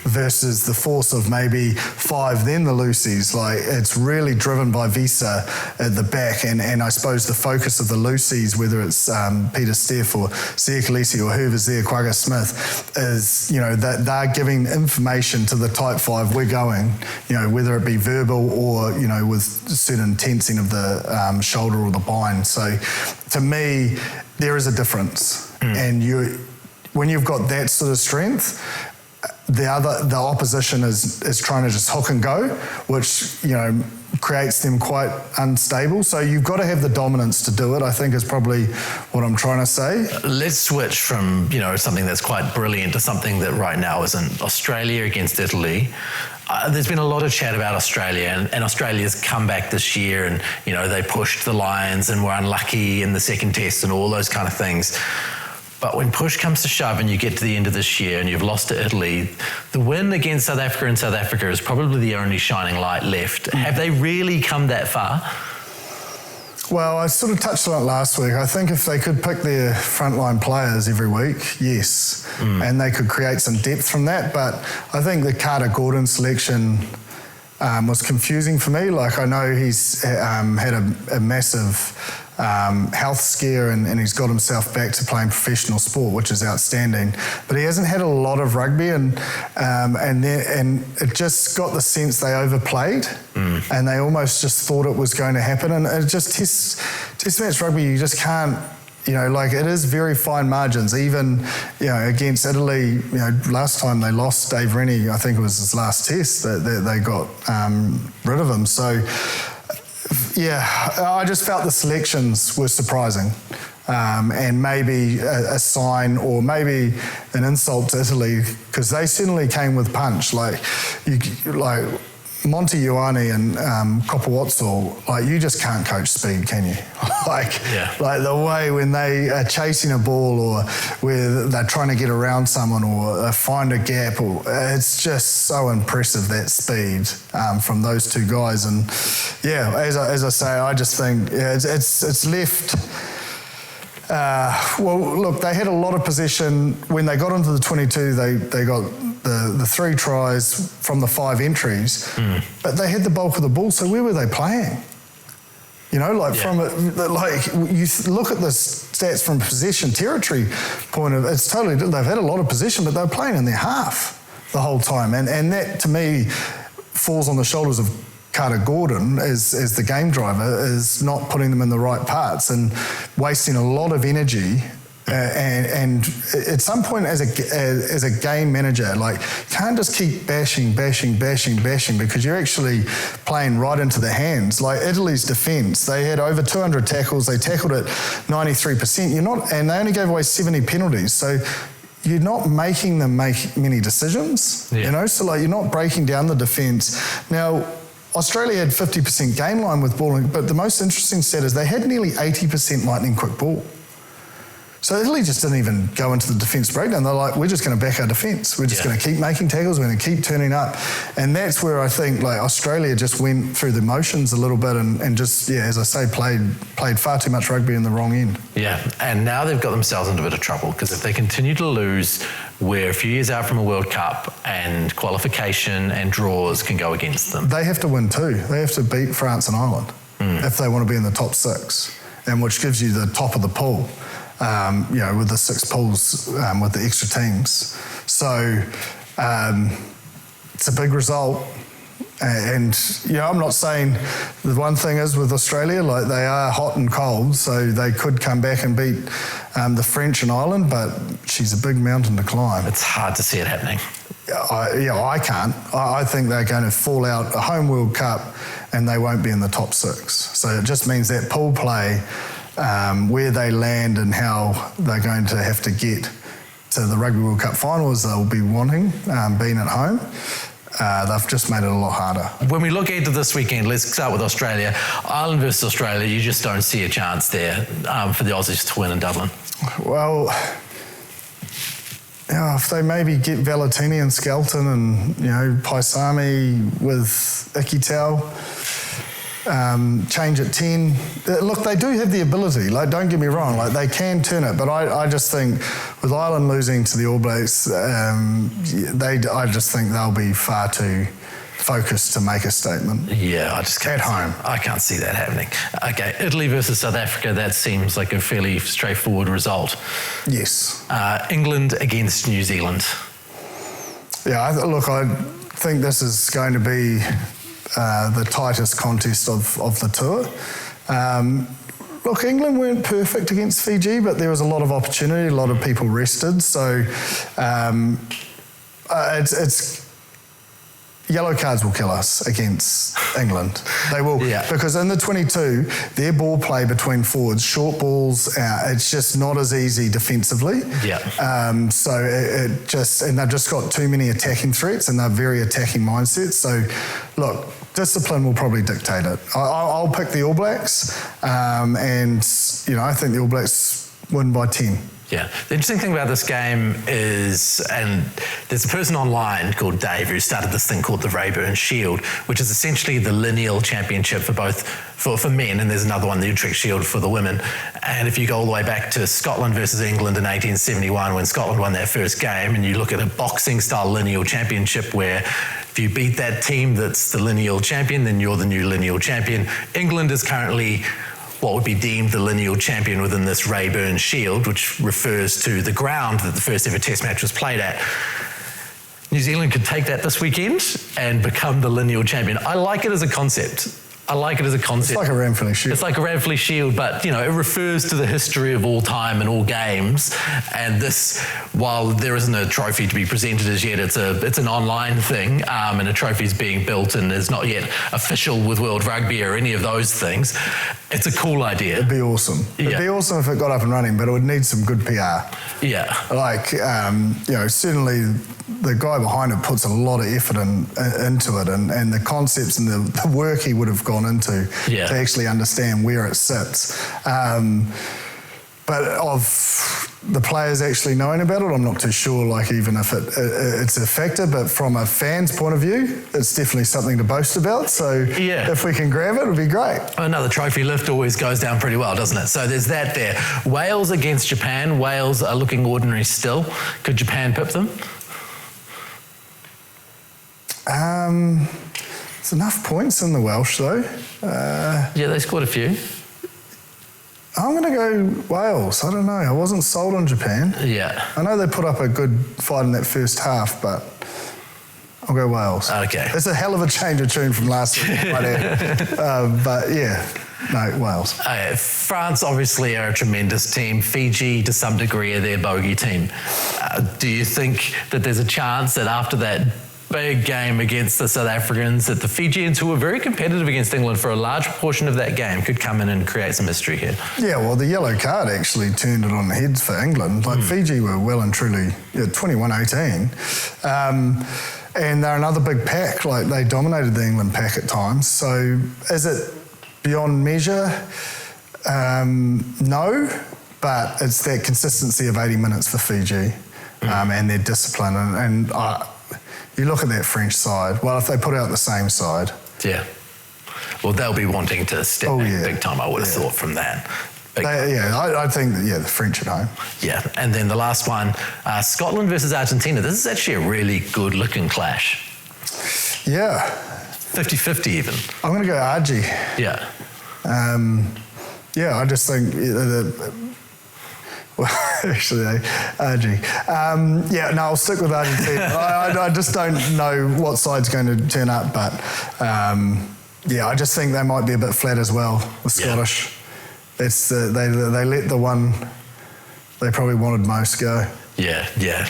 versus the force of maybe 5, then the loosies. Like, it's really driven by Visa at the back, and I suppose the focus of the loosies, whether it's Peter Steff or Siya Kolisi or whoever's there, Quagga Smith, is, that they're giving information to the type 5, we're going, whether it be verbal or, with certain tensing of the shoulder or the bind. So to me, there is a difference. And when you've got that sort of strength, the opposition is trying to just hook and go, which creates them quite unstable. So you've got to have the dominance to do it, I think, is probably what I'm trying to say. Let's switch from something that's quite brilliant to something that right now isn't. Australia against Italy. There's been a lot of chat about Australia and Australia's comeback this year, and they pushed the Lions and were unlucky in the second test and all those kind of things. But when push comes to shove and you get to the end of this year and you've lost to Italy, the win against South Africa in South Africa is probably the only shining light left. Have they really come that far? Well, I sort of touched on it last week. I think if they could pick their frontline players every week, yes, and they could create some depth from that. But I think the Carter Gordon selection was confusing for me. Like, I know he's had a massive health scare and he's got himself back to playing professional sport, which is outstanding. But he hasn't had a lot of rugby, and it just got the sense they overplayed, and they almost just thought it was going to happen. And it just test match rugby, you just can't. It is very fine margins. Even, against Italy, last time they lost Dave Rennie, I think it was his last test that they got rid of him. So, yeah, I just felt the selections were surprising. And maybe a sign or maybe an insult to Italy, because they certainly came with punch. Like Monty Ioane and Kopawatso, you just can't coach speed, can you? Like the way when they are chasing a ball or where they're trying to get around someone or find a gap, it's just so impressive, that speed from those two guys. And yeah, as I say, I just think it's left. Well, look, they had a lot of possession. When they got into the 22, they got the 3 tries from the 5 entries, but they had the bulk of the ball. So where were they playing? From you look at the stats from possession territory point of, it's totally, they've had a lot of possession, but they're playing in their half the whole time, and that to me falls on the shoulders of Carter Gordon as the game driver, is not putting them in the right parts and wasting a lot of energy. And at some point, as a game manager, you can't just keep bashing, because you're actually playing right into the hands. Like Italy's defence, they had over 200 tackles. They tackled at 93%. And they only gave away 70 penalties. So you're not making them make many decisions. So you're not breaking down the defence. Now, Australia had 50% game line with ball, but the most interesting stat is they had nearly 80% lightning quick ball. So Italy just didn't even go into the defence breakdown. They're like, we're just going to back our defence. We're just going to keep making tackles. We're going to keep turning up. And that's where I think like Australia just went through the motions a little bit and just, as I say, played far too much rugby in the wrong end. Yeah, and now they've got themselves into a bit of trouble because if they continue to lose, we're a few years out from a World Cup and qualification and draws can go against them. They have to win too. They have to beat France and Ireland if they want to be in the top 6, and which gives you the top of the pool. With the 6 pools with the extra teams. So it's a big result. And, I'm not saying the one thing is with Australia, like they are hot and cold, so they could come back and beat the French and Ireland, but she's a big mountain to climb. It's hard to see it happening. I can't. I think they're going to fall out a home World Cup and they won't be in the top 6. So it just means that pool play, where they land and how they're going to have to get to the Rugby World Cup finals they'll be wanting, being at home. They've just made it a lot harder. When we look into this weekend, let's start with Australia. Ireland versus Australia, you just don't see a chance there for the Aussies to win in Dublin. Well, if they maybe get Valentini and Skelton and, Paisami with Ikitau, change at 10. Look, they do have the ability. Like, don't get me wrong. Like, they can turn it. But I just think with Ireland losing to the All Blacks, I just think they'll be far too focused to make a statement. Yeah, I just can't. At home. I can't see that happening. Okay, Italy versus South Africa, that seems like a fairly straightforward result. Yes. England against New Zealand. Yeah, I think this is going to be the tightest contest of the tour. Look, England weren't perfect against Fiji, but there was a lot of opportunity, a lot of people rested. So it's yellow cards will kill us against England. They will. Yeah. Because in the 22, their ball play between forwards, short balls, it's just not as easy defensively. Yeah. So and they've just got too many attacking threats and they're very attacking mindsets. So, look, discipline will probably dictate it. I'll pick the All Blacks, and I think the All Blacks win by 10. Yeah. The interesting thing about this game is, and there's a person online called Dave who started this thing called the Rayburn Shield, which is essentially the lineal championship for men, and there's another one, the Utrecht Shield for the women. And if you go all the way back to Scotland versus England in 1871, when Scotland won their first game, and you look at a boxing style lineal championship where if you beat that team that's the lineal champion, then you're the new lineal champion. England is currently what would be deemed the lineal champion within this Rayburn Shield, which refers to the ground that the first ever test match was played at. New Zealand could take that this weekend and become the lineal champion. I like it as a concept. It's like a Ranfurly Shield. It's like a Ranfurly Shield, but, it refers to the history of all time and all games. And this, while there isn't a trophy to be presented as yet, it's an online thing, and a trophy's being built and is not yet official with World Rugby or any of those things. It's a cool idea. It'd be awesome. Yeah. It'd be awesome if it got up and running, but it would need some good PR. Yeah. Like, certainly the guy behind it puts a lot of effort into it, and the concepts and the work he would have gone into to actually understand where it sits. But of the players actually knowing about it, I'm not too sure, like, even if it's a factor, but from a fan's point of view, it's definitely something to boast about. So if we can grab it, it'll be great. Another trophy lift always goes down pretty well, doesn't it? So there's that there. Wales against Japan. Wales are looking ordinary still. Could Japan pip them? There's enough points in the Welsh, though. They scored a few. I'm going to go Wales. I don't know. I wasn't sold on Japan. Yeah. I know they put up a good fight in that first half, but I'll go Wales. Okay. It's a hell of a change of tune from last week. But Wales. Okay. France obviously are a tremendous team. Fiji, to some degree, are their bogey team. Do you think that there's a chance that after that big game against the South Africans, that the Fijians, who were very competitive against England for a large portion of that game, could come in and create some mystery here? Yeah, well, the yellow card actually turned it on the heads for England. Like, Fiji were well and truly 21-18. And they're another big pack. Like, they dominated the England pack at times. So is it beyond measure? No. but it's that consistency of 80 minutes for Fiji and their discipline. And you look at that French side, well, if they put out the same side. Yeah. Well, they'll be wanting to step back big time, I would have thought, from that. I think the French at home. Yeah, and then the last one, Scotland versus Argentina. This is actually a really good-looking clash. Yeah. 50-50 even. I'm going to go Argie. Yeah. I just think... Argie. I'll stick with Argentina. I just don't know what side's going to turn up, but I just think they might be a bit flat as well, the Scottish. Yeah. It's they let the one they probably wanted most go. Yeah.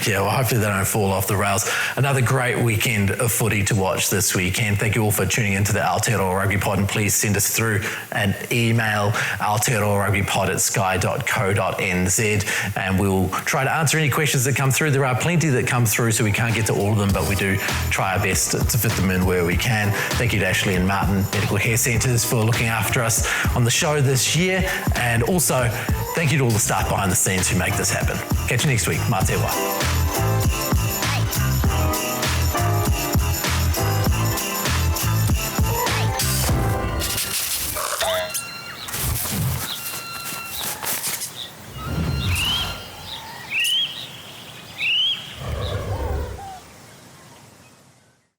Well, hopefully they don't fall off the rails. Another great weekend of footy to watch this weekend. Thank you all for tuning into the Aotearoa Rugby Pod, and please send us through an email, aotearoarugbypod@sky.co.nz, and we'll try to answer any questions that come through. There are plenty that come through, so we can't get to all of them, but we do try our best to fit them in where we can. Thank you to Ashley and Martin Medical Hair Centres for looking after us on the show this year, and also thank you to all the staff behind the scenes who make this happen. Catch you next week. Mā te wā.